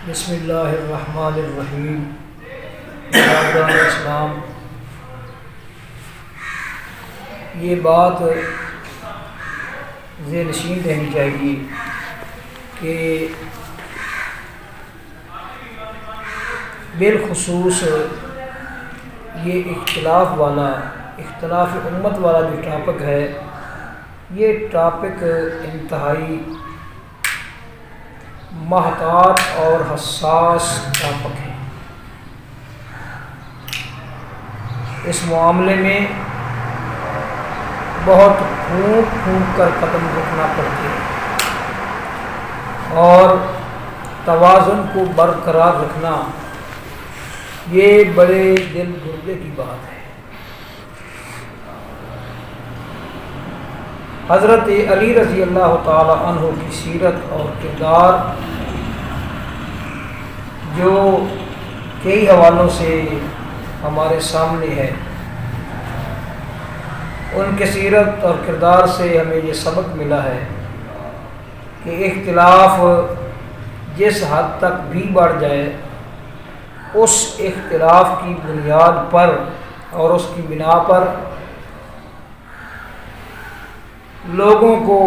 بسم اللہ الرحمن الرحیم۔ برادران اسلام، یہ بات ذہن نشین رہنی چاہیے کہ بالخصوص یہ اختلاف امت والا جو ٹاپک ہے، یہ ٹاپک انتہائی محتاط اور حساس ٹاپک ہے۔ اس معاملے میں بہت پھونک کر قدم رکھنا پڑتے ہیں اور توازن کو برقرار رکھنا یہ بڑے دل گردے کی بات ہے۔ حضرت علی رضی اللہ تعالی عنہ کی سیرت اور کردار جو کئی حوالوں سے ہمارے سامنے ہے، ان کے سیرت اور کردار سے ہمیں یہ سبق ملا ہے کہ اختلاف جس حد تک بھی بڑھ جائے، اس اختلاف کی بنیاد پر اور اس کی بنا پر لوگوں کو،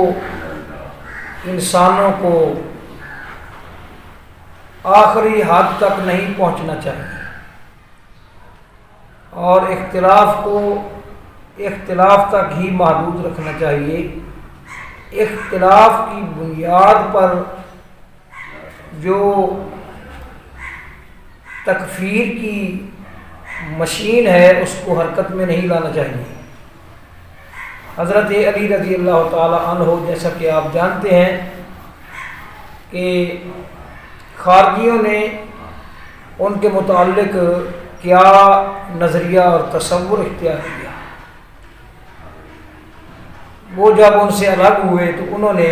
انسانوں کو آخری حد تک نہیں پہنچنا چاہیے، اور اختلاف کو اختلاف تک ہی محدود رکھنا چاہیے۔ اختلاف کی بنیاد پر جو تکفیر کی مشین ہے اس کو حرکت میں نہیں لانا چاہیے۔ حضرت علی رضی اللہ تعالی عنہ، جیسا کہ آپ جانتے ہیں کہ خارجیوں نے ان کے متعلق کیا نظریہ اور تصور اختیار کیا۔ وہ جب ان سے الگ ہوئے تو انہوں نے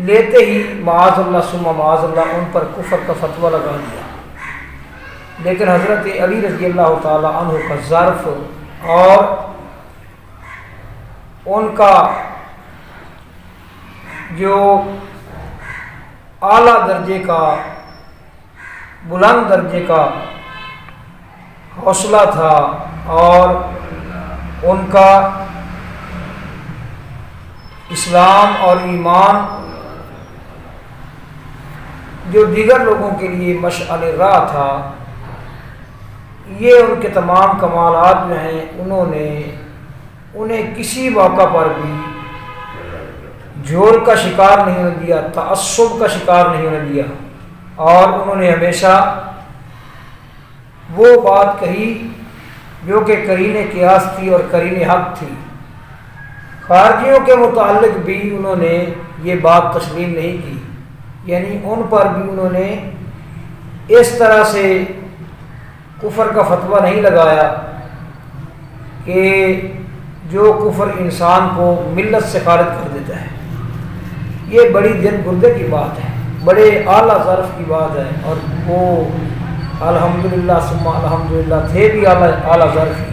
لیتے ہی معاذ اللہ ثم معاذ اللہ ان پر کفر کا فتویٰ لگا دیا، لیکن حضرت علی رضی اللہ تعالی عنہ کا ظرف اور ان کا جو اعلیٰ درجے کا، بلند درجے کا حوصلہ تھا، اور ان کا اسلام اور ایمان جو دیگر لوگوں کے لیے مشعل راہ تھا، یہ ان کے تمام کمالات جو ہیں انہیں کسی موقع پر بھی جھول کا شکار نہیں ہونے دیا، تعصب کا شکار نہیں ہونے دیا، اور انہوں نے ہمیشہ وہ بات کہی جو کہ قرین قیاس تھی اور قرین حق تھی۔ خارجیوں کے متعلق بھی انہوں نے یہ بات تسلیم نہیں کی، یعنی ان پر بھی انہوں نے اس طرح سے کفر کا فتویٰ نہیں لگایا کہ جو کفر انسان کو ملت سے خارج کر دیتا ہے۔ یہ بڑی دل گردے کی بات ہے، بڑے اعلیٰ ظرف کی بات ہے، اور وہ الحمدللہ ثم الحمدللہ تھے بھی اعلیٰ ظرف ہی۔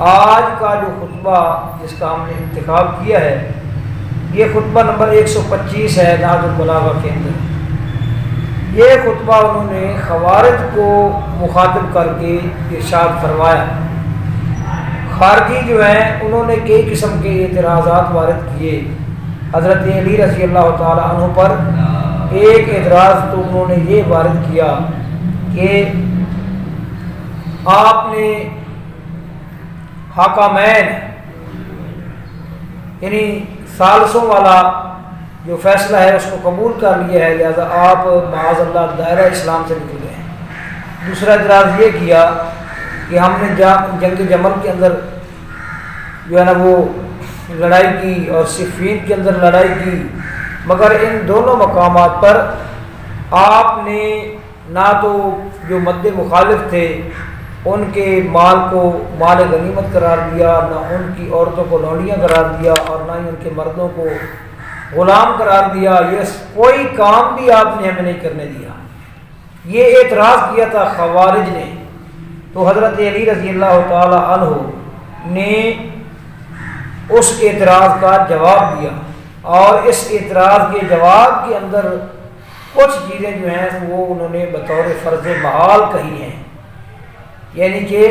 آج کا جو خطبہ جس کا ہم نے انتخاب کیا ہے، یہ خطبہ نمبر 125 ہے نہج البلاغہ کے اندر۔ یہ خطبہ انہوں نے خوارج کو مخاطب کر کے ارشاد فرمایا۔ خارجی جو ہیں انہوں نے کئی قسم کے اعتراضات وارد کیے حضرت علی رضی اللہ تعالی عنہ پر۔ ایک اعتراض تو انہوں نے یہ وارد کیا کہ آپ نے حاکمین یعنی ثالثوں والا جو فیصلہ ہے اس کو قبول کر لیا ہے، لہذا آپ معاذ اللہ دائرہ اسلام سے نکل گئے ہیں۔ دوسرا اعتراض یہ کیا کہ ہم نے جنگ جمل کے اندر جو ہے نا وہ لڑائی کی اور صفین کے اندر لڑائی کی، مگر ان دونوں مقامات پر آپ نے نہ تو جو مد مخالف تھے ان کے مال کو مال غنیمت قرار دیا، نہ ان کی عورتوں کو لونڈیاں قرار دیا، اور نہ ہی ان کے مردوں کو غلام قرار دیا۔ یہ کوئی کام بھی آپ نے ہمیں نہیں کرنے دیا، یہ اعتراض کیا تھا خوارج نے۔ تو حضرت علی رضی اللہ تعالی عنہ نے اس اعتراض کا جواب دیا، اور اس اعتراض کے جواب کے اندر کچھ چیزیں جو ہیں وہ انہوں نے بطور فرض محال کہی ہیں، یعنی کہ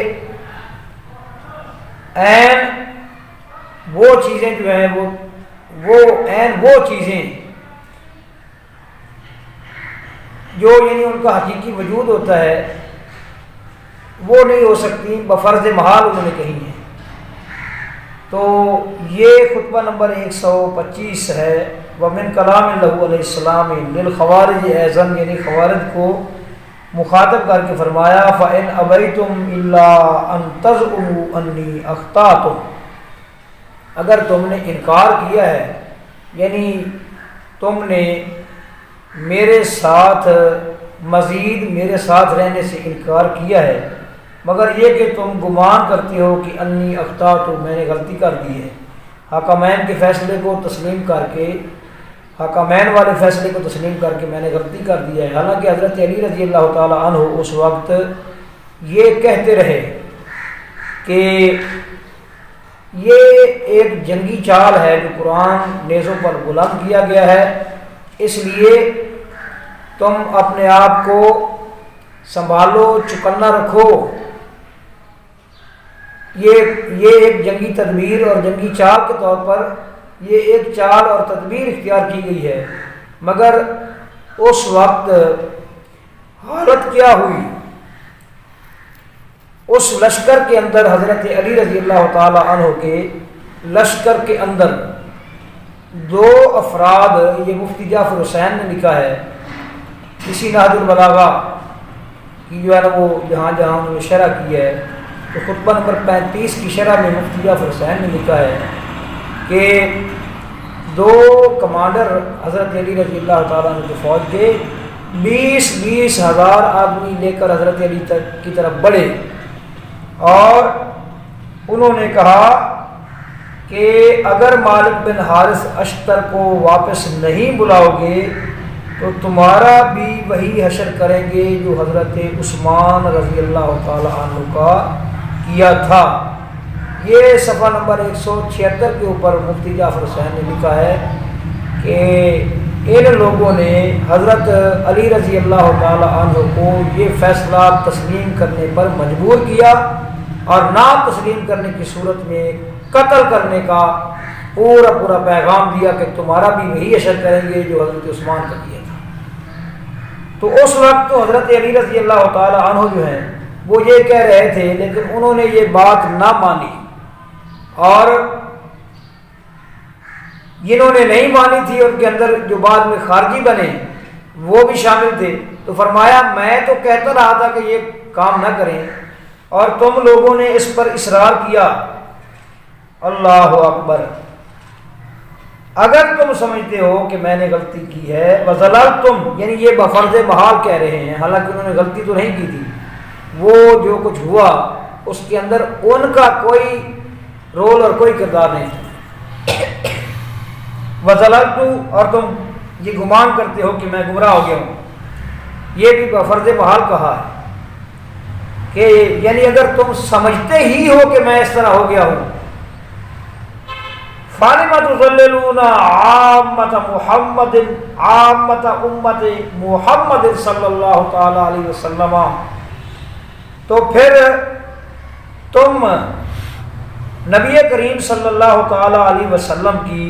عین وہ چیزیں جو ہیں وہ چیزیں جو یعنی ان کا حقیقی وجود ہوتا ہے وہ نہیں ہو سکتی، بفرض محال انہوں نے کہی ہیں۔ تو یہ خطبہ نمبر 125 ہے۔ ومن کلام اللہ علیہ السلام للخوارج ایضاً، یعنی خوارج کو مخاطب کر کے فرمایا فَإِنْ أَبَيْتُمْ إِلَّا أَن تَزْعُمُوا أَنِّي أَخْطَأْتُمْ، اگر تم نے انکار کیا ہے، یعنی تم نے میرے ساتھ مزید میرے ساتھ رہنے سے انکار کیا ہے، مگر یہ کہ تم گمان کرتے ہو کہ انی اخطأت، میں نے غلطی کر دی ہے، حکمین کے فیصلے کو تسلیم کر کے، حکمین والے فیصلے کو تسلیم کر کے میں نے غلطی کر دی ہے۔ حالانکہ حضرت علی رضی اللہ تعالیٰ عنہ اس وقت یہ کہتے رہے کہ یہ ایک جنگی چال ہے جو قرآن نیزوں پر بلند کیا گیا ہے، اس لیے تم اپنے آپ کو سنبھالو، چکنا رکھو۔ یہ ایک جنگی تدبیر اور جنگی چال کے طور پر یہ ایک چال اور تدبیر اختیار کی گئی ہے، مگر اس وقت حالت کیا ہوئی، اس لشکر کے اندر حضرت علی رضی اللہ تعالی عنہ کے لشکر کے اندر دو افراد، یہ مفتی جعفر حسین نے لکھا ہے اسی نہج البلاغہ کی جو ہے نا وہ جہاں انہوں نے شرح کی ہے، تو خطبہ نمبر 35 کی شرح میں مفتی جعفر حسین نے لکھا ہے کہ دو کمانڈر حضرت علی رضی اللہ تعالیٰ عنہ کے فوج کے 20 ہزار آدمی لے کر حضرت علی کی طرف بڑھے، اور انہوں نے کہا کہ اگر مالک بن حارث اشتر کو واپس نہیں بلاؤ گے تو تمہارا بھی وہی حشر کریں گے جو حضرت عثمان رضی اللہ تعالیٰ عنہ کا کیا تھا۔ یہ صفحہ نمبر 176 کے اوپر مفتی جعفر حسین نے لکھا ہے کہ ان لوگوں نے حضرت علی رضی اللہ تعالیٰ عنہ کو یہ فیصلہ تسلیم کرنے پر مجبور کیا، اور نہ تسلیم کرنے کی صورت میں قتل کرنے کا پورا پیغام دیا کہ تمہارا بھی وہی اشر کریں گے جو حضرت عثمان کا کیا تھا۔ تو اس وقت تو حضرت علی رضی اللہ تعالیٰ عنہ جو ہیں وہ یہ کہہ رہے تھے، لیکن انہوں نے یہ بات نہ مانی، اور جنہوں نے نہیں مانی تھی ان کے اندر جو بعد میں خارجی بنے وہ بھی شامل تھے۔ تو فرمایا میں تو کہتا رہا تھا کہ یہ کام نہ کریں، اور تم لوگوں نے اس پر اصرار کیا۔ اللہ اکبر، اگر تم سمجھتے ہو کہ میں نے غلطی کی ہے، وَظَلَلْتُمْ، یعنی یہ بفرض محال کہہ رہے ہیں، حالانکہ انہوں نے غلطی تو نہیں کی تھی، وہ جو کچھ ہوا اس کے اندر ان کا کوئی رول اور کوئی کردار نہیں تھا۔ وَظَلَلْتُ، اور تم یہ گمان کرتے ہو کہ میں گمراہ ہو گیا ہوں، یہ بھی بفرض محال کہا ہے کہ یعنی اگر تم سمجھتے ہی ہو کہ میں اس طرح ہو گیا ہوں، فَلِمَ تُضَلِّلُونَ عَامَّةَ أُمَّةِ محمد صلی اللہ تعالی علیہ وسلم، تو پھر تم نبی کریم صلی اللہ تعالی علیہ وسلم کی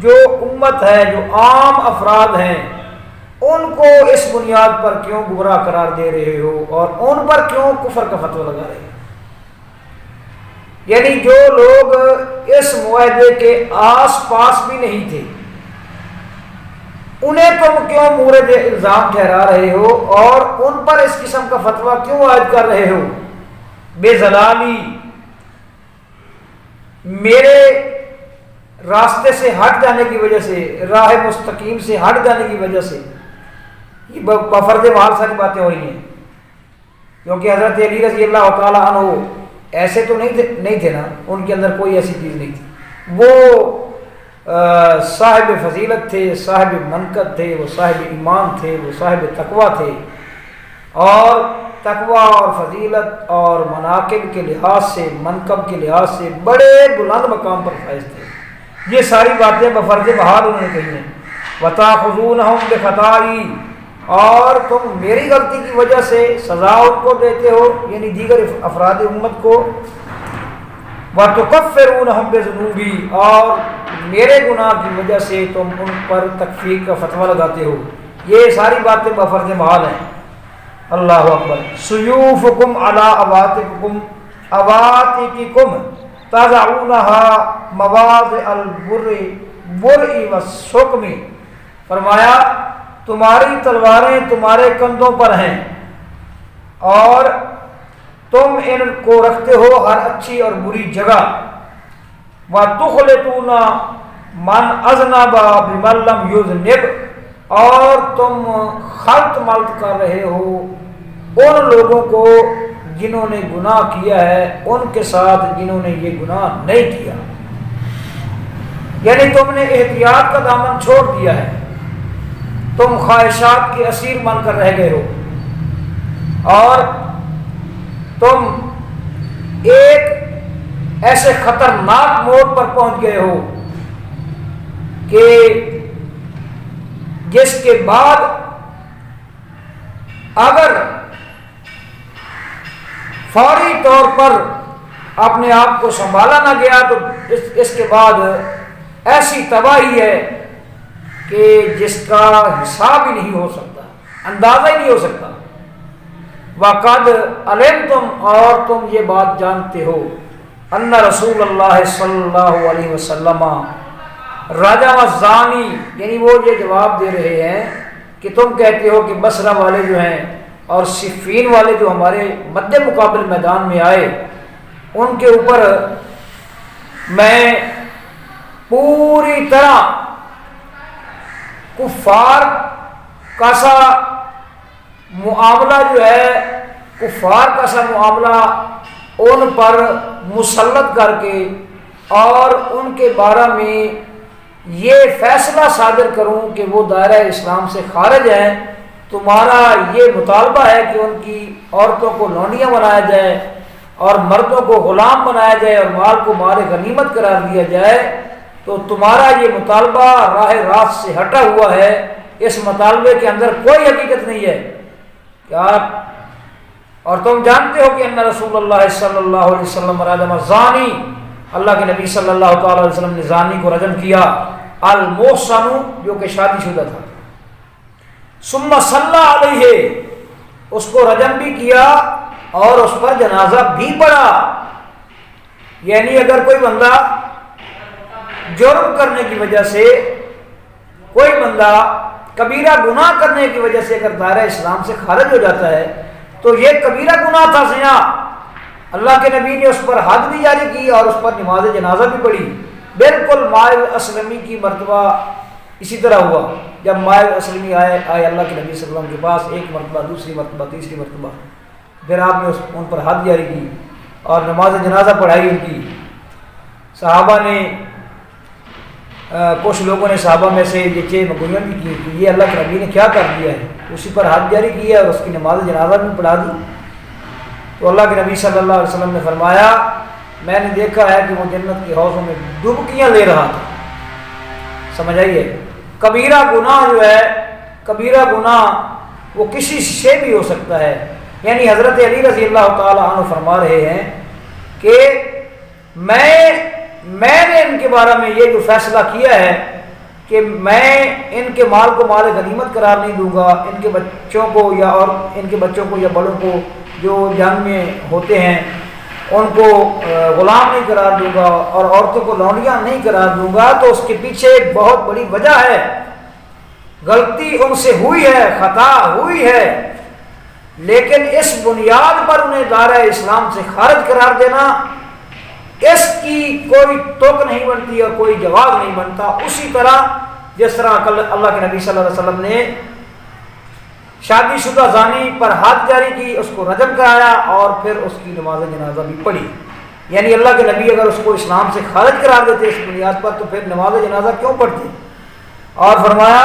جو امت ہے، جو عام افراد ہیں، ان کو اس بنیاد پر کیوں گمراہ قرار دے رہے ہو اور ان پر کیوں کفر کا فتویٰ لگا رہے ہو؟ یعنی جو لوگ اس معاہدے کے آس پاس بھی نہیں تھے، انہیں تم کیوں مورد الزام ٹھہرا رہے ہو اور ان پر اس قسم کا فتویٰ کیوں عائد کر رہے ہو؟ بے ضلالی، میرے راستے سے ہٹ جانے کی وجہ سے، راہ مستقیم سے ہٹ جانے کی وجہ سے یہ بفرض محال ساری باتیں ہو رہی ہیں، کیونکہ حضرت علی رضی اللہ تعالیٰ عنہ ایسے تو نہیں تھے نا، ان کے اندر کوئی ایسی چیز نہیں تھی، وہ صاحب فضیلت تھے، صاحب منقب تھے، وہ صاحب ایمان تھے، وہ صاحب تقویٰ تھے، اور تقویٰ اور فضیلت اور مناقب کے لحاظ سے، منقب کے لحاظ سے بڑے بلند مقام پر فائز تھے۔ یہ ساری باتیں بفرض محال انہوں نے کہی ہیں، وَتَأْخُذُونَهُمْ بِخَطَائِي، اور تم میری غلطی کی وجہ سے سزا ان کو دیتے ہو، یعنی دیگر افراد امت کو، وَتُكَفِّرُونَهُمْ بِذُنُوبِي، اور میرے گناہ کی وجہ سے تم ان پر تکفیر کا فتویٰ لگاتے ہو۔ یہ ساری باتیں بفرض محال ہیں۔ اللہ اکبر۔ سیوفکم علی اواتککم تضعونها مواضع البرء والسقم، فرمایا تمہاری تلواریں تمہارے کندھوں پر ہیں اور تم ان کو رکھتے ہو ہر اچھی اور بری جگہ، وَتُخْلِطُونَ مَنْ أَذْنَبَ بِمَنْ لَمْ يُذْنِبْ، اور تم خلط ملط کر رہے ہو ان لوگوں کو جنہوں نے گناہ کیا ہے ان کے ساتھ جنہوں نے یہ گناہ نہیں کیا، یعنی تم نے احتیاط کا دامن چھوڑ دیا ہے، تم خواہشات کے اسیر بن کر رہ گئے ہو، اور تم ایک ایسے خطرناک موڑ پر پہنچ گئے ہو کہ جس کے بعد اگر فوری طور پر اپنے آپ کو سنبھالا نہ گیا تو اس کے بعد ایسی تباہی ہے کہ جس کا حساب ہی نہیں ہو سکتا، اندازہ ہی نہیں ہو سکتا۔ وَقَدْ عَلِمْتُمْ، اور تم یہ بات جانتے ہو، ان رسول اللہ صلی اللہ علیہ وسلم رجم الزانی، یعنی وہ یہ جواب دے رہے ہیں کہ تم کہتے ہو کہ بصرہ والے جو ہیں اور صفین والے جو ہمارے مد مقابل میدان میں آئے ان کے اوپر میں پوری طرح کفار کا سا معاملہ جو ہے، کفار کا سا معاملہ ان پر مسلط کر کے اور ان کے بارے میں یہ فیصلہ صادر کروں کہ وہ دائرہ اسلام سے خارج ہیں۔ تمہارا یہ مطالبہ ہے کہ ان کی عورتوں کو لونڈیاں بنایا جائے اور مردوں کو غلام بنایا جائے اور مال کو مال غنیمت قرار دیا جائے، تو تمہارا یہ مطالبہ راہ راست سے ہٹا ہوا ہے، اس مطالبے کے اندر کوئی حقیقت نہیں ہے کیا؟ اور تم جانتے ہو کہ ان رسول اللہ صلی اللہ علیہ وسلم رجم الزانی، اللہ کے نبی صلی اللہ تعالی علیہ وسلم نے زانی کو رجم کیا، المحصن جو کہ شادی شدہ تھا، ثم صلی علیہ، اس کو رجم بھی کیا اور اس پر جنازہ بھی پڑھا۔ یعنی اگر کوئی بندہ جرم کرنے کی وجہ سے، کوئی بندہ کبیرہ گناہ کرنے کی وجہ سے اگر دائرہ اسلام سے خارج ہو جاتا ہے تو یہ کبیرہ گناہ تھا زنا، اللہ کے نبی نے اس پر حد بھی جاری کی اور اس پر نماز جنازہ بھی پڑھی۔ بالکل مائل اسلمی کی مرتبہ اسی طرح ہوا، جب مائل اسلمی آئے اللہ کے نبی صلی اللہ علیہ وسلم کے پاس، ایک مرتبہ، دوسری مرتبہ، تیسری مرتبہ، پھر آپ نے ان پر حد جاری کی اور نماز جنازہ پڑھائی ان کی۔ صحابہ نے کچھ لوگوں نے صحابہ میں سے یہ چیز مغویاں بھی کی کہ یہ اللہ کے نبی نے کیا کر دیا ہے، اسی پر حد جاری کی ہے اور اس کی نماز جنازہ بھی پڑھا دی۔ تو اللہ کے نبی صلی اللہ علیہ وسلم نے فرمایا میں نے دیکھا ہے کہ وہ جنت کے حوضوں میں ڈبکیاں لے رہا تھا۔ سمجھ آئیے، کبیرہ گناہ جو ہے، کبیرہ گناہ وہ کسی سے بھی ہو سکتا ہے۔ یعنی حضرت علی رضی اللہ تعالی عنہ فرما رہے ہیں کہ میں نے ان کے بارے میں یہ جو فیصلہ کیا ہے کہ میں ان کے مال کو مال غنیمت قرار نہیں دوں گا، ان کے بچوں کو یا بڑوں کو جو جنگ میں ہوتے ہیں ان کو غلام نہیں قرار دوں گا اور عورتوں کو لونڈیاں نہیں قرار دوں گا، تو اس کے پیچھے ایک بہت بڑی وجہ ہے، غلطی ان سے ہوئی ہے، خطا ہوئی ہے، لیکن اس بنیاد پر انہیں دائرہ اسلام سے خارج قرار دینا، اس کی کوئی توق نہیں بنتی اور کوئی جواب نہیں بنتا۔ اسی طرح جس طرح اللہ کے نبی صلی اللہ علیہ وسلم نے شادی شدہ زانی پر حد جاری کی، اس کو رجم کرایا اور پھر اس کی نماز جنازہ بھی پڑھی۔ یعنی اللہ کے نبی اگر اس کو اسلام سے خارج قرار دیتے اس بنیاد پر تو پھر نماز جنازہ کیوں پڑھتے؟ اور فرمایا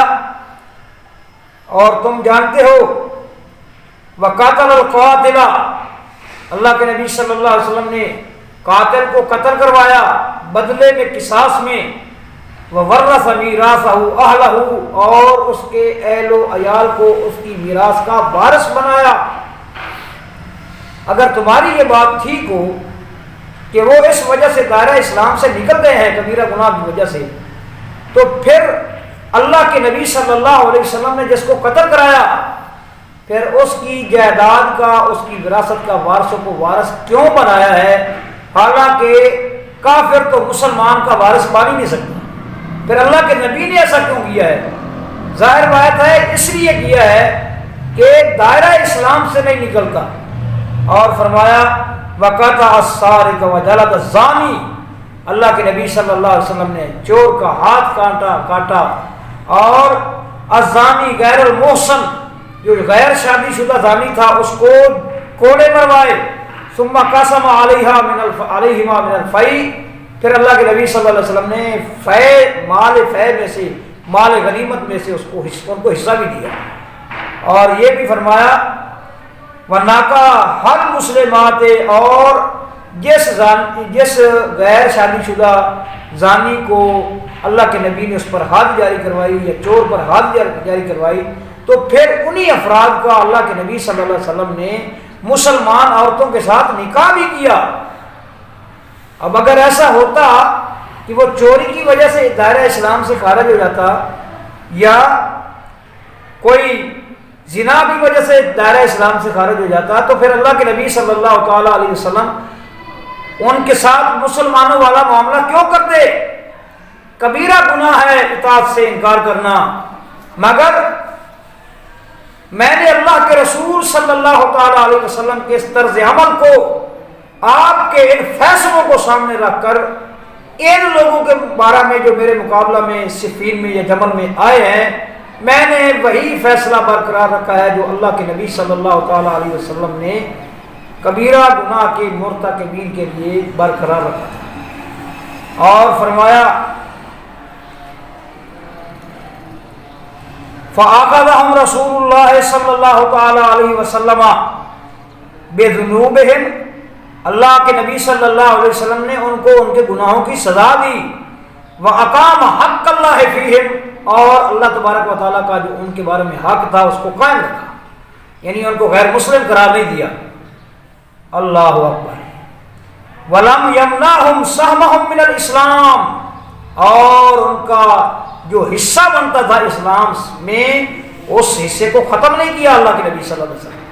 اور تم جانتے ہو وقاتل القاتل، اللہ کے نبی صلی اللہ علیہ وسلم نے قاتل کو قتل کروایا بدلے میں، قصاص میں، وورث میراثہ اہلہ، اور اس کے اہل و عیال کو اس کی میراث کا وارث بنایا۔ اگر تمہاری یہ بات ٹھیک ہو کہ وہ اس وجہ سے دائرہ اسلام سے نکل گئے ہیں کبیرہ گناہ کی وجہ سے، تو پھر اللہ کے نبی صلی اللہ علیہ وسلم نے جس کو قتل کرایا، پھر اس کی جائیداد کا، اس کی وراثت کا وارثوں کو وارث کیوں بنایا ہے؟ حالانکہ کافر تو مسلمان کا وارث بن ہی نہیں سکتا، پھر اللہ کے نبی نے ایسا کیوں کیا ہے؟ ظاہر بات ہے اس لیے کیا ہے کہ دائرہ اسلام سے نہیں نکلتا۔ اور فرمایا وَقَطَعَ السَّارِقَ وَجَلَدَ الزَّانِي، اللہ کے نبی صلی اللہ علیہ وسلم نے چور کا ہاتھ کاٹا اور الزانی غیر المحسن، جو غیر شادی شدہ زانی تھا، اس کو کوڑے مروائے۔ ثم قسم علیہما من الفیء، پھر اللہ کے نبی صلی اللہ علیہ وسلم نے مال فے میں سے، مال غنیمت میں سے ان کو حصہ بھی دیا۔ اور یہ بھی فرمایا وَنَاكَ ہر مسلمات، اور جس غیر شادی شدہ زانی کو اللہ کے نبی نے اس پر حد جاری کروائی یا چور پر حد جاری کروائی، تو پھر انہی افراد کا اللہ کے نبی صلی اللہ علیہ وسلم نے مسلمان عورتوں کے ساتھ نکاح بھی کیا۔ اب اگر ایسا ہوتا کہ وہ چوری کی وجہ سے دائرہ اسلام سے خارج ہو جاتا، یا کوئی زنا کی وجہ سے دائرہ اسلام سے خارج ہو جاتا، تو پھر اللہ کے نبی صلی اللہ تعالی علیہ وسلم ان کے ساتھ مسلمانوں والا معاملہ کیوں کرتے؟ کبیرہ گناہ ہے اطاعت سے انکار کرنا، مگر میں نے اللہ کے رسول صلی اللہ تعالی علیہ وسلم کے اس طرز عمل کو، آپ کے ان فیصلوں کو سامنے رکھ کر ان لوگوں کے بارے میں جو میرے مقابلہ میں صفین میں یا جمل میں آئے ہیں، میں نے وہی فیصلہ برقرار رکھا ہے جو اللہ کے نبی صلی اللہ تعالی علیہ وسلم نے کبیرہ گناہ کے مرتکبین کے لیے برقرار رکھا تھا۔ اور فرمایا فَأَخَذَهُمْ رَسُولُ اللَّهِ صلی اللہ تعالی علیہ وسلم بِذُنُوبِهِمْ، اللہ کے نبی صلی اللہ علیہ وسلم نے ان کو ان کے گناہوں کی سزا دی۔ وَأَقَامَ حَقَّ اللَّهِ فِيهِمْ، اور اللہ تبارک و تعالیٰ کا جو ان کے بارے میں حق تھا اس کو قائم رکھا، یعنی ان کو غیر مسلم قرار نہیں دیا۔ اللہ اکبر۔ وَلَمْ يَمْنَعْهُمْ سَهْمَهُمْ مِنَ الْإِسْلَامِ، اور ان کا جو حصہ بنتا تھا اسلام میں، اس حصے کو ختم نہیں کیا اللہ کے نبی صلی اللہ علیہ وسلم۔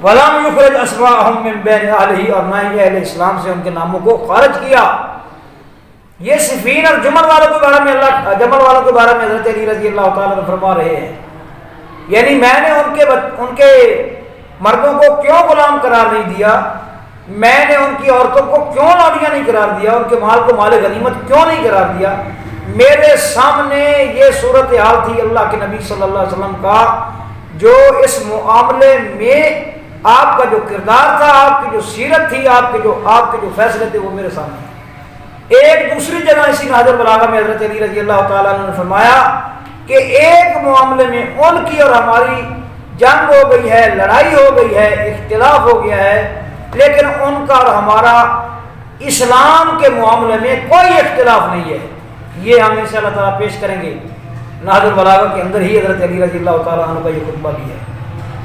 وَلَمْ يُخْرِجْ أَسْمَاءَهُمْ مِنْ بَيْنِ أَهْلِهِ، اور نہ ہی اہل اسلام سے ان کے ناموں کو خارج کیا۔ یہ صفین اور جمل والوں کے بارے میں جمل والوں کے بارے میں حضرت علی رضی اللہ تعالیٰ عنہ فرما رہے ہیں، یعنی میں نے ان کے مردوں کو کیوں غلام قرار نہیں دیا، میں نے ان کی عورتوں کو کیوں لاڑیاں نہیں قرار دیا، ان کے مال کو مال غنیمت کیوں نہیں قرار دیا؟ میرے سامنے یہ صورتحال تھی اللہ کے نبی صلی اللہ علیہ وسلم کا، جو اس معاملے میں آپ کا جو کردار تھا، آپ کی جو سیرت تھی، آپ کے جو فیصلے تھے، وہ میرے سامنے۔ ایک دوسری جگہ اسی نہج البلاغہ میں حضرت علی رضی اللہ تعالیٰ عنہ نے فرمایا کہ ایک معاملے میں ان کی اور ہماری جنگ ہو گئی ہے، لڑائی ہو گئی ہے، اختلاف ہو گیا ہے، لیکن ان کا اور ہمارا اسلام کے معاملے میں کوئی اختلاف نہیں ہے۔ یہ ہم انشاءاللہ تعالیٰ پیش کریں گے، نہج البلاغہ کے اندر ہی حضرت علی رضی اللہ تعالیٰ عنہ کا یہ خطبہ بھی ہے۔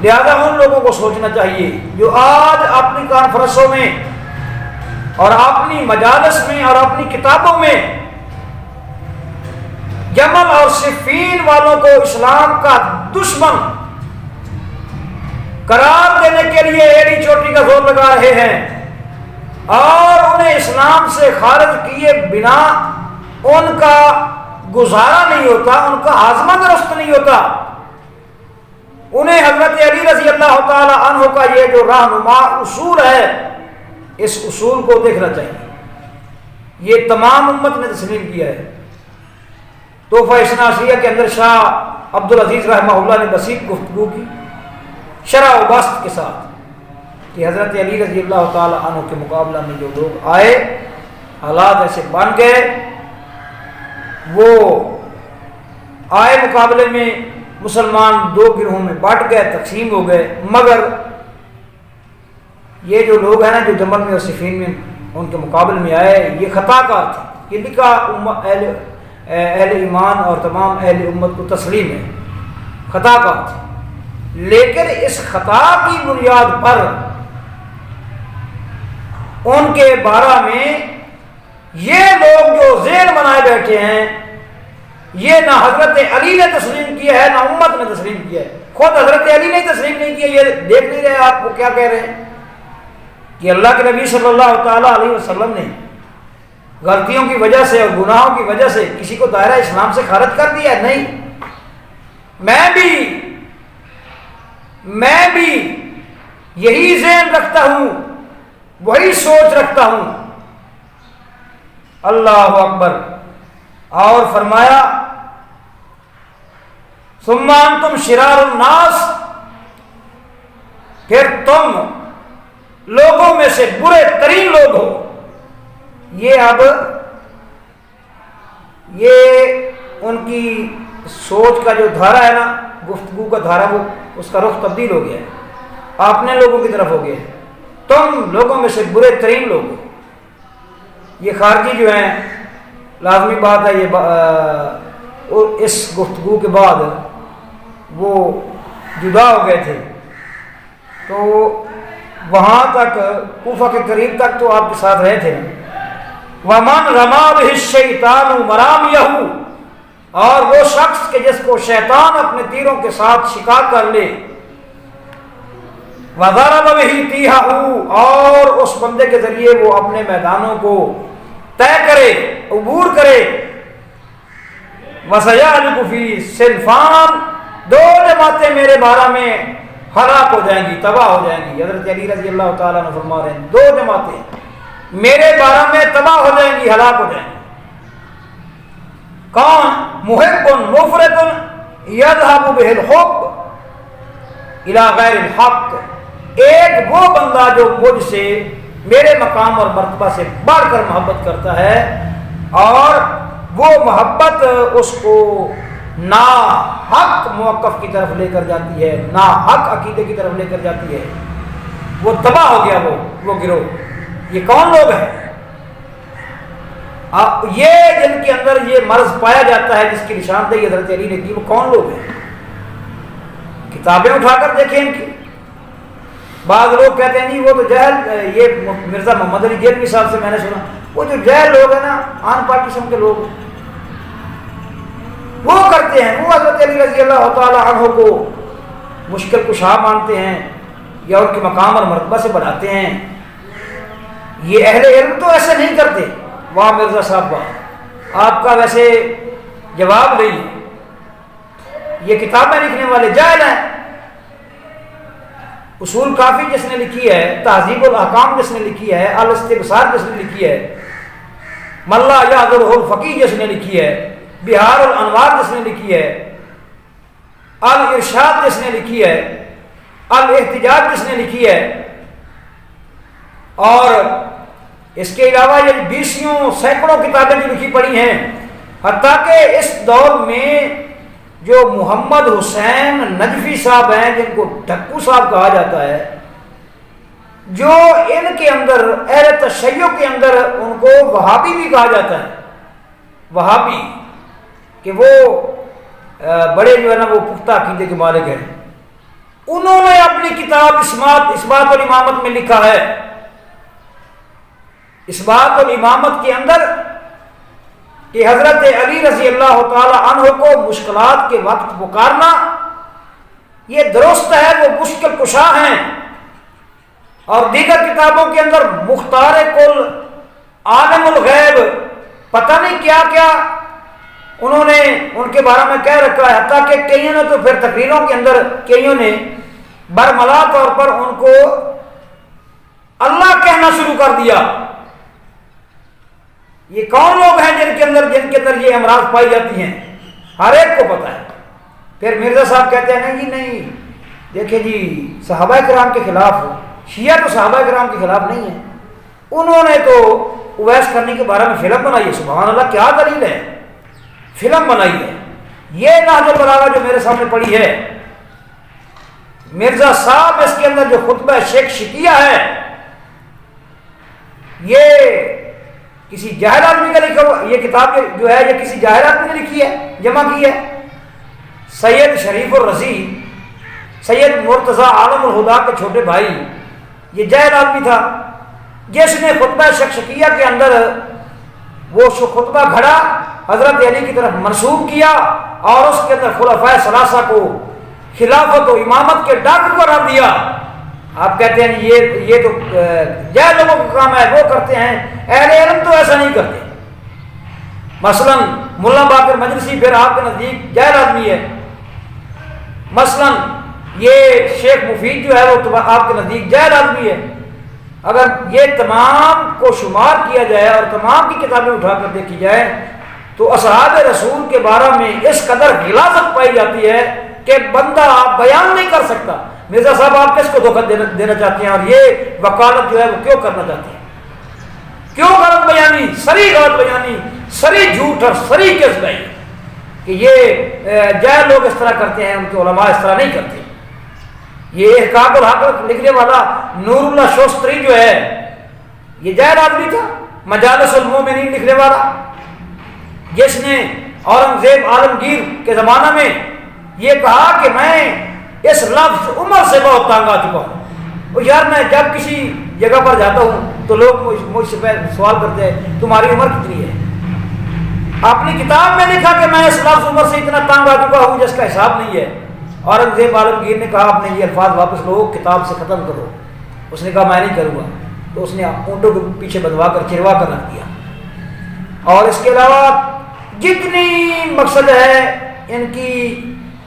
لہذا ان لوگوں کو سوچنا چاہیے جو آج اپنی کانفرنسوں میں اور اپنی مجالس میں اور اپنی کتابوں میں جمل اور صفین والوں کو اسلام کا دشمن قرار دینے کے لیے ایڑی چوٹی کا زور لگا رہے ہیں، اور انہیں اسلام سے خارج کیے بنا ان کا گزارا نہیں ہوتا، ان کا ہاضمہ درست نہیں ہوتا، انہیں حضرت علی رضی اللہ تعالی عنہ کا یہ جو رہنما اصول ہے، اس اصول کو دیکھنا چاہیے۔ یہ تمام امت نے تسلیم کیا ہے۔ تحفہ اثناء کے اندر شاہ عبدالعزیز رحمہ اللہ نے بسیط گفتگو کی شرح و بسط کے ساتھ کہ حضرت علی رضی اللہ تعالی عنہ کے مقابلہ میں جو لوگ آئے، حالات ایسے بن گئے، وہ آئے مقابلے میں، مسلمان دو گروہوں میں بٹ گئے، تقسیم ہو گئے، مگر یہ جو لوگ ہیں نا جو جمل میں اور صفین میں ان کے مقابلے میں آئے، یہ خطا کار تھے، یہ لکھا اہل ایمان اور تمام اہل امت کو تسلیم ہے، خطا کا تھی، لیکن اس خطا کی بنیاد پر ان کے بارے میں یہ لوگ جو ذہن بنائے بیٹھے ہیں، یہ نہ حضرت علی نے تسلیم کیا ہے نہ امت نے تسلیم کیا ہے، خود حضرت علی نے تسلیم نہیں کیا، یہ دیکھ نہیں رہے آپ کو کیا کہہ رہے ہیں کہ اللہ کے نبی صلی اللہ تعالیٰ علیہ وسلم نے غلطیوں کی وجہ سے اور گناہوں کی وجہ سے کسی کو دائرہ اسلام سے خارج کر دیا ہے؟ نہیں، میں بھی یہی ذہن رکھتا ہوں، وہی سوچ رکھتا ہوں۔ اللہ اکبر۔ اور فرمایا ثم انتم شرار الناس، پھر تم لوگوں میں سے برے ترین لوگ ہو۔ یہ اب یہ ان کی سوچ کا جو دھارا ہے نا، گفتگو کا دھارا، وہ اس کا رخ تبدیل ہو گیا ہے، اپنے لوگوں کی طرف ہو گیا ہے۔ تم لوگوں میں سے برے ترین لوگ ہو۔ یہ خارجی جو ہیں، لازمی بات ہے یہ اس گفتگو کے بعد وہ جدا ہو گئے تھے، تو وہاں تک کوفہ کے قریب تک تو آپ کے ساتھ رہے تھے۔ وَمَنْ رَمَا بِهِ الشَّيْطَانُ مَرَامِيَهُ، اور وہ شخص کہ جس کو شیطان اپنے تیروں کے ساتھ شکار کر لے، وَضَرَبَ بِهِ تِيهَهُ، اور اس بندے کے ذریعے وہ اپنے میدانوں کو طے کرے، عبور کرے، وَسَيَعْلِقُ فِي صِنْفَانِ، دو جماعتیں میرے بارے میں ہلاک ہو جائیں گی، تباہ ہو جائیں گی۔ حضرت علی رضی اللہ تعالیٰ عنہ فرما رہے ہیں دو جماعتیں میرے بارے میں تباہ ہو جائیں گی، ہلاک ہو جائیں گی۔ کون؟ محب مفرط یذهب به الحب الى غیر الحق، ایک وہ بندہ جو مجھ سے میرے مقام اور مرتبہ سے بڑھ کر محبت کرتا ہے، اور وہ محبت اس کو نا حق موقف کی طرف لے کر جاتی ہے، نا حق عقیدے کی طرف لے کر جاتی ہے، وہ تباہ ہو گیا وہ گروہ۔ یہ کون لوگ ہیں؟ یہ جن کے اندر یہ مرض پایا جاتا ہے، جس کی نشاندہی حضرت علی نے کی، وہ کون لوگ ہیں؟ کتابیں اٹھا کر دیکھیں ان کی۔ بعض لوگ کہتے ہیں جی وہ تو جہل، یہ مرزا محمد علی جیلوی صاحب سے میں نے سنا، وہ جو جہل لوگ ہیں نا، ان پڑھ قسم کے لوگ، وہ کرتے ہیں، وہ حضرت علی رضی اللہ تعالی عنہ کو مشکل کشا مانتے ہیں یا ان کے مقام اور مرتبہ سے بڑھاتے ہیں۔ یہ اہل علم تو ایسے نہیں کرتے۔ واہ مرزا صاحب واہ، آپ کا ویسے جواب نہیں۔ یہ کتابیں لکھنے والے جاہل ہیں۔ اصول کافی جس نے لکھی ہے، تہذیب الاحکام جس نے لکھی ہے، الاستبصار جس نے لکھی ہے، ملا یعذرہ الفقیہ جس نے لکھی ہے، بہار الانوار جس نے لکھی ہے، الارشاد جس نے لکھی ہے، الاحتجاج جس نے لکھی ہے، اور اس کے علاوہ یہ بیسیوں سینکڑوں کتابیں جو لکھی پڑی ہیں، حتیٰ کہ اس دور میں جو محمد حسین نجفی صاحب ہیں، جن کو ڈھکو صاحب کہا جاتا ہے، جو ان کے اندر اہل تشیع کے اندر ان کو وہابی بھی کہا جاتا ہے، وہابی، کہ وہ بڑے جو ہے نا وہ پختہ عقیدے کے مالک ہیں، انہوں نے اپنی کتاب اثبات الامامت میں لکھا ہے، اثبات الامامت کے اندر، کہ حضرت علی رضی اللہ تعالی عنہ کو مشکلات کے وقت پکارنا یہ درست ہے، وہ مشکل کشا ہیں۔ اور دیگر کتابوں کے اندر مختار کل، عالم الغیب، پتہ نہیں کیا کیا انہوں نے ان کے بارے میں کہہ رکھا ہے، حتیٰ کہ کئیوں نے تو پھر تقریروں کے اندر کئیوں نے برملا طور پر ان کو اللہ کہنا شروع کر دیا۔ یہ کون لوگ ہیں جن کے اندر یہ امراض پائی جاتی ہیں؟ ہر ایک کو پتہ ہے۔ پھر مرزا صاحب کہتے ہیں نہیں جی نہیں، دیکھیں جی صحابہ کرام کے خلاف، شیعہ تو صحابہ کرام کے خلاف نہیں ہیں، انہوں نے تو اویس کرنی کے بارے میں فلم بنائی ہے۔ سبحان اللہ، کیا دلیل ہے؟ فلم بنائی ہے۔ یہ نہج البلاغہ جو میرے سامنے پڑی ہے، مرزا صاحب اس کے اندر جو خطبہ شیخ شکیہ ہے، یہ کسی جاہل آدمی کا لکھا ہوا یہ کتاب جو ہے یہ کسی جاہل آدمی نے لکھی ہے، جمع کی ہے؟ سید شریف الرضی، سید مرتضیٰ عالم الہدا کے چھوٹے بھائی، یہ جاہل آدمی تھا جس نے خطبہ شکشکیہ کے اندر وہ خطبہ گھڑا حضرت علی کی طرف منسوب کیا اور اس کے اندر خلفائے ثلاثہ کو خلافت و امامت کے ڈاکو قرار دیا۔ آپ کہتے ہیں یہ تو جاہل لوگوں کا کام ہے، وہ کرتے ہیں، اہل علم تو ایسا نہیں کرتے۔ مثلا ملا باقر مجلسی پھر آپ کے نزدیک جاہل آدمی ہے، مثلا یہ شیخ مفید جو ہے وہ آپ کے نزدیک جاہل آدمی ہے۔ اگر یہ تمام کو شمار کیا جائے اور تمام کی کتابیں اٹھا کر دیکھی جائے تو اصحاب رسول کے بارے میں اس قدر غلاظت پائی جاتی ہے کہ بندہ بیان نہیں کر سکتا۔ مرزا صاحب آپ کس کو دھوکہ دینا چاہتے ہیں اور یہ وکالت جو ہے وہ کیوں کرنا چاہتے ہیں؟ کیوں غلط بیانی، سری غلط بیانی، سری جھوٹ اور سری کذب ہے کہ یہ جاہل لوگ اس طرح کرتے ہیں، ان کے علماء اس طرح نہیں کرتے۔ یہ احقاق الحق لکھنے والا نور اللہ شوستری جو ہے یہ جاہل آدمی تھا، مجالس المومنین لکھنے والا، جس نے اورنگزیب عالمگیر کے زمانہ میں یہ کہا کہ میں اس لفظ عمر سے بہت تنگ آ چکا ہوں۔ اور یار میں جب کسی جگہ پر جاتا ہوں تو لوگ مجھ سے سوال کرتے ہیں تمہاری عمر کتنی ہے؟ اپنی کتاب میں لکھا کہ میں اس لفظ عمر سے اتنا تنگ آ چکا ہوں جس کا حساب نہیں ہے۔ اورنگزیب عالمگیر نے کہا اپنے یہ الفاظ واپس لو، کتاب سے ختم کرو۔ اس نے کہا میں نہیں کروں گا، تو اس نے اونٹوں کے پیچھے بندھوا کر چروا کر رکھ دیا۔ اور اس کے علاوہ جتنی مقصد ہے ان کی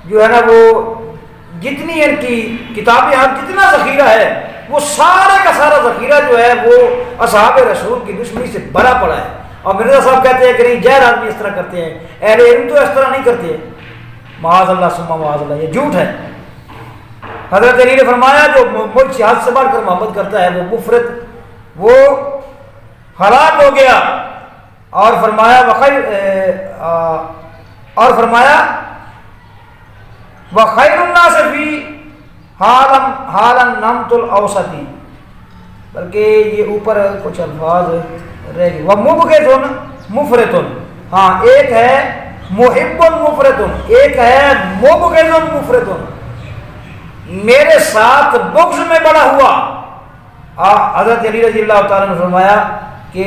جو ہے نا وہ جتنی ان کی کتابیں ہیں، جتنا ذخیرہ ہے وہ سارے کا سارا ذخیرہ جو ہے وہ اصحاب رسول کی دشمنی سے بھرا پڑا ہے۔ اور مرزا صاحب کہتے ہیں کہ نہیں جاہل آدمی اس طرح کرتے ہیں، اہل علم تو اس طرح نہیں کرتے۔ معاذ اللہ ثم معاذ اللہ، یہ جھوٹ ہے۔ حضرت علی نے فرمایا جو مجھ سے حد سے بڑھ کر محبت کرتا ہے وہ مفرط، وہ ہلاک ہو گیا۔ اور فرمایا وخیر الناس فی حالا نمت الاوسطی، بلکہ یہ اوپر کچھ الفاظ رہ گئے، ومبغض مفرط، ہاں ایک ہے محب مفرط، ایک ہے مبغض مفرط، میرے ساتھ بغض میں بڑا ہوا۔ حضرت علی رضی اللہ تعالیٰ نے فرمایا کہ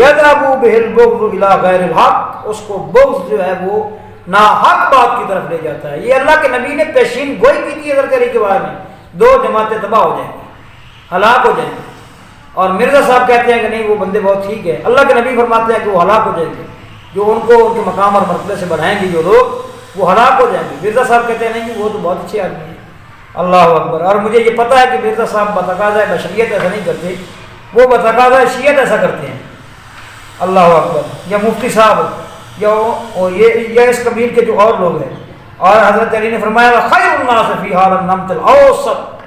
یذهب به البغض الى غیر الحق، اس کو بغض جو ہے وہ ناحق بات کی طرف لے جاتا ہے۔ یہ اللہ کے نبی نے پیشین گوئی کی تھی حضرت علی کے بارے میں، دو جماعتیں تباہ ہو جائیں گی، ہلاک ہو جائیں گی۔ اور مرزا صاحب کہتے ہیں کہ نہیں وہ بندے بہت ٹھیک ہے، اللہ کے نبی فرماتے ہیں کہ وہ ہلاک ہو جائیں گے، جو ان کو ان کے مقام اور مرتبے سے بڑھائیں گے جو لوگ وہ ہلاک ہو جائیں گے۔ مرزا صاحب کہتے ہیں نہیں وہ تو بہت اچھے آدمی ہیں۔ اللہ اکبر۔ اور مجھے یہ پتہ ہے کہ مرزا صاحب بتقاضۂ بشریت ایسا نہیں کرتے، وہ بتقاضۂ شیعت ایسا کرتے ہیں۔ اللہ اکبر۔ یا مفتی صاحب یا اس قبیل کے جو اور لوگ ہیں۔ اور حضرت علی نے فرمایا خیر الناس فی حال النمط الاوسط،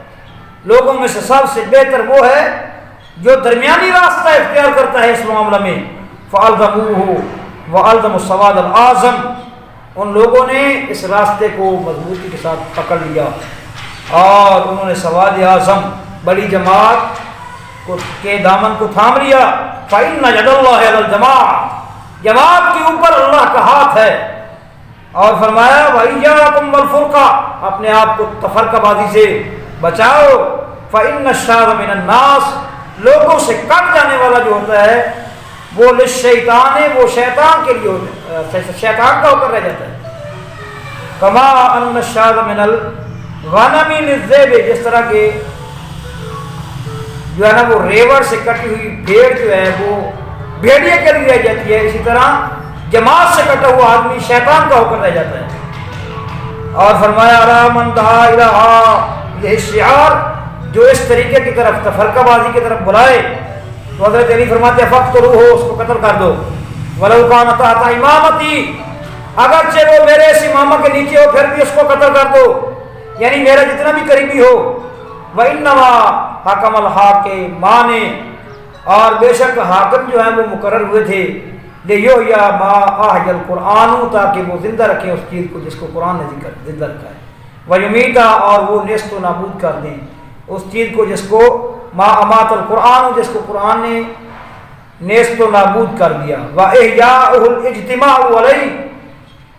لوگوں میں سے سب سے بہتر وہ ہے جو درمیانی راستہ اختیار کرتا ہے اس معاملہ میں۔ فالزموہ والزم السواد الاعظم، ان لوگوں نے اس راستے کو مضبوطی کے ساتھ پکڑ لیا اور انہوں نے سواد اعظم بڑی جماعت کے دامن کو تھام لیا۔ فإن يد الله على الجماعة، جماعت کے اوپر اللہ کا ہاتھ ہے۔ اور فرمایا وإياكم والفرقة، اپنے آپ کو تفرقہ بازی سے بچاؤ۔ فإن الشاذ من الناس، لوگوں سے کٹ جانے والا جو ہوتا ہے وہ للشیطان، وہ شیطان کے لیے ہوتا ہے، شیطان کا ہو کر رہ جاتا ہے۔ کما ان الشاذ من الغنم للذئب، جس طرح کے جو ہے نا وہ ریوڑ سے کٹی ہوئی بھیڑ جو ہے وہ بھیڑیے کے لیے رہ جاتی ہے، اسی طرح جماعت سے کٹا ہوا آدمی شیطان کا ہو کر رہ جاتا ہے۔ اور فرمایا الا من دعا الى، یہ شعار جو اس طریقے کی طرف تفرقہ بازی کی طرف بلائے تو حضرت علی فرماتے ہیں فقتلوہ، اس کو قتل کر دو۔ ولو کان تحت امامتی، اگرچہ وہ میرے اس امامہ کے نیچے ہو پھر بھی اس کو قتل کر دو، یعنی میرا جتنا بھی قریبی ہو۔ وَإِنَّمَا حَكَمَ الْحَاكِمَانِ، اور بے شک حاکم جو ہیں وہ مقرر ہوئے تھے لِيُحْيَىٰ مَا أَحْيَا الْقُرْآنُ، تاکہ وہ زندہ رکھیں اس چیز کو جس کو قرآن نے زندہ رکھا ہے۔ وَيُمِيتَا، اور وہ نیست و نابود کر دیں اس چیز کو جس کو ما امات القرآن، جس کو قرآن نے نیست و نابود کر دیا. وَإِحْيَاؤُهُ الْإِجْتِمَاعُ عَلَيْهِ،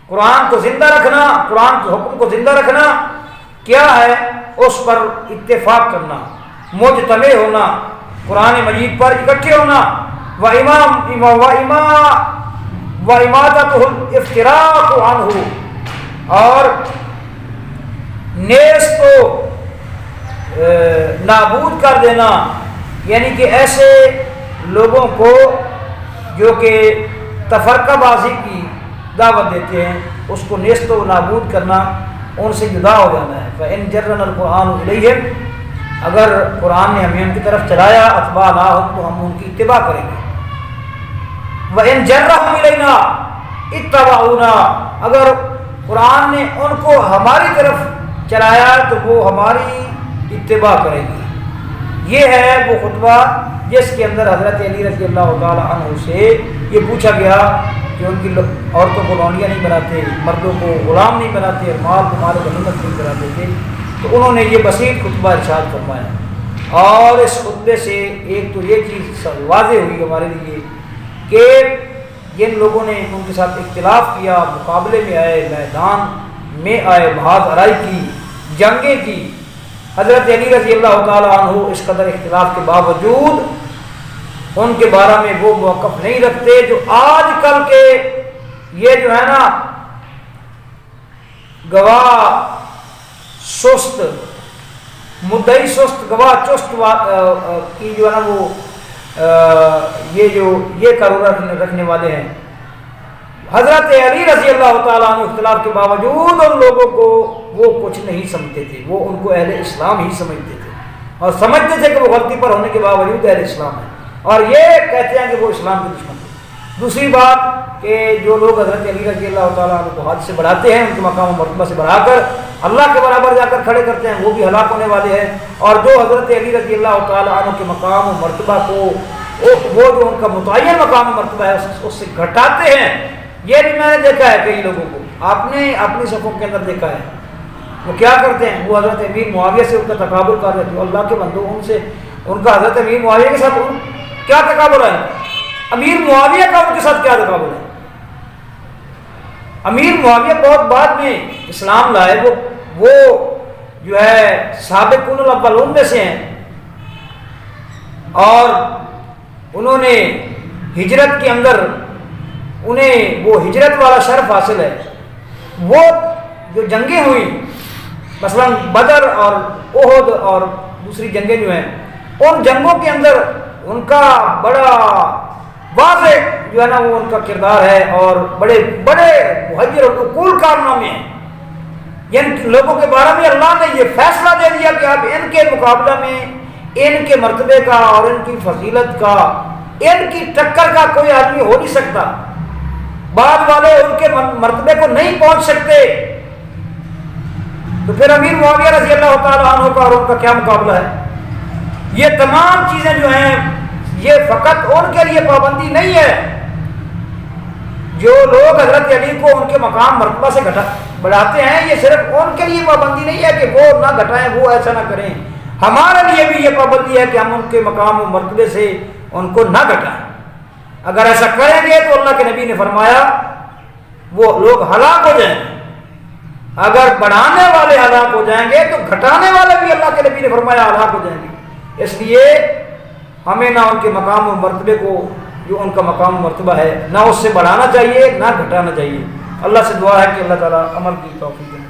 قرآن کو زندہ رکھنا، قرآن کے حکم کو زندہ رکھنا کیا ہے؟ اس پر اتفاق کرنا، مجتمع ہونا، قرآن مجید پر اکٹھے ہونا. وَإِمَاتَتُهُ الْإِفْتِرَاقُ عَنْهُ، اور نیست کو نابود کر دینا، یعنی کہ ایسے لوگوں کو جو کہ تفرقہ بازی کی دعوت دیتے ہیں، اس کو نیست و نابود کرنا، ان سے جدا ہو جانا ہے. فَإِنْ جَرَّنَا الْقُرْآنُ إِلَيْهِمْ، اگر قرآن نے ہمیں ان کی طرف چلایا، اتبعناہم، تو ہم ان کی اتباع کریں گے. وَإِنْ جَرَّهُمْ إِلَيْنَا اتَّبَعُونَا، اگر قرآن نے ان کو ہماری طرف چلایا تو وہ ہماری اتباع کریں گے. یہ ہے وہ خطبہ جس کے اندر حضرت علی رضی اللہ تعالی عنہ سے یہ پوچھا گیا کہ ان کی عورتوں کو لونڈیاں نہیں بناتے، مردوں کو غلام نہیں بناتے، اور مال کو مال غنیمت نہیں بناتے تھے. تو انہوں نے یہ بسیط خطبہ ارشاد فرمایا. اور اس خطبے سے ایک تو یہ چیز واضح ہوئی ہمارے لیے کہ جن لوگوں نے ان کے ساتھ اختلاف کیا، مقابلے میں آئے، میدان میں آئے، بہاد آرائی کی، جنگیں کی، حضرت علی رضی اللہ تعالیٰ عنہ اس قدر اختلاف کے باوجود ان کے بارے میں وہ موقف نہیں رکھتے جو آج کل کے یہ جو ہے نا گواہ سست، مدعی سست، گواہ چست کی جو ہے نا وہ یہ قرار رکھنے والے ہیں. حضرت علی رضی اللہ تعالیٰ عنہ اختلاف کے باوجود ان لوگوں کو وہ کچھ نہیں سمجھتے تھے، وہ ان کو اہل اسلام ہی سمجھتے تھے، اور سمجھتے تھے کہ وہ غلطی پر ہونے کے باوجود اہل اسلام ہیں، اور یہ کہتے ہیں کہ وہ اسلام کے دشمن ہیں. دوسری بات کہ جو لوگ حضرت علی رضی اللہ تعالیٰ عنہ کو حد سے بڑھاتے ہیں، ان کے مقام و مرتبہ سے بڑھا کر اللہ کے برابر جا کر کھڑے کرتے ہیں، وہ بھی ہلاک ہونے والے ہیں. اور جو حضرت علی رضی اللہ تعالیٰ عنہ کے مقام و مرتبہ کو وہ جو ان کا متعین مقام و مرتبہ ہے اس سے گھٹاتے ہیں. یہ بھی میں نے دیکھا ہے کئی لوگوں کو، آپ نے اپنی صفوں کے اندر دیکھا ہے. وہ کیا کرتے ہیں؟ وہ حضرت امیر معاویہ سے ان کا تقابل کر رہے تھے. اللہ کے بندو، ان سے ان کا حضرت امیر معاویہ کے ساتھ کیا تقابل ہے؟ امیر معاویہ کا ان کے ساتھ کیا تقابل ہے؟ امیر معاویہ بہت بعد میں اسلام لائے، وہ جو ہے سابقون الاولون میں سے ہیں، اور انہوں نے ہجرت کے اندر انہیں وہ ہجرت والا شرف حاصل ہے. وہ جو جنگیں ہوئیں مثلا بدر اور احد اور دوسری جنگیں جو ہیں، ان جنگوں کے اندر ان کا بڑا واضح جو ہے نا وہ ان کا کردار ہے، اور بڑے بڑے مہیر اور اقول کارنامے ہیں. ان لوگوں کے بارے میں اللہ نے یہ فیصلہ دے دیا کہ اب ان کے مقابلہ میں ان کے مرتبے کا اور ان کی فضیلت کا، ان کی ٹکر کا کوئی آدمی ہو نہیں سکتا. بعد والے ان کے مرتبے کو نہیں پہنچ سکتے. تو پھر امیر معاویہ رضی اللہ تعالیٰ عنہ کا اور ان کا کیا مقابلہ ہے؟ یہ تمام چیزیں جو ہیں یہ فقط ان کے لیے پابندی نہیں ہے. جو لوگ حضرت علی کو ان کے مقام مرتبہ سے بڑھاتے ہیں، یہ صرف ان کے لیے پابندی نہیں ہے کہ وہ نہ گھٹائیں، وہ ایسا نہ کریں. ہمارے لیے بھی یہ پابندی ہے کہ ہم ان کے مقام و مرتبے سے ان کو نہ گھٹائیں. اگر ایسا کریں گے تو اللہ کے نبی نے فرمایا وہ لوگ ہلاک ہو جائیں گے. اگر بڑھانے والے ہلاک ہو جائیں گے تو گھٹانے والے بھی اللہ کے نبی نے فرمایا ہلاک ہو جائیں گے. اس لیے ہمیں نہ ان کے مقام و مرتبے کو، جو ان کا مقام و مرتبہ ہے، نہ اس سے بڑھانا چاہیے نہ گھٹانا چاہیے. اللہ سے دعا ہے کہ اللہ تعالیٰ عمل کی توفیق دے.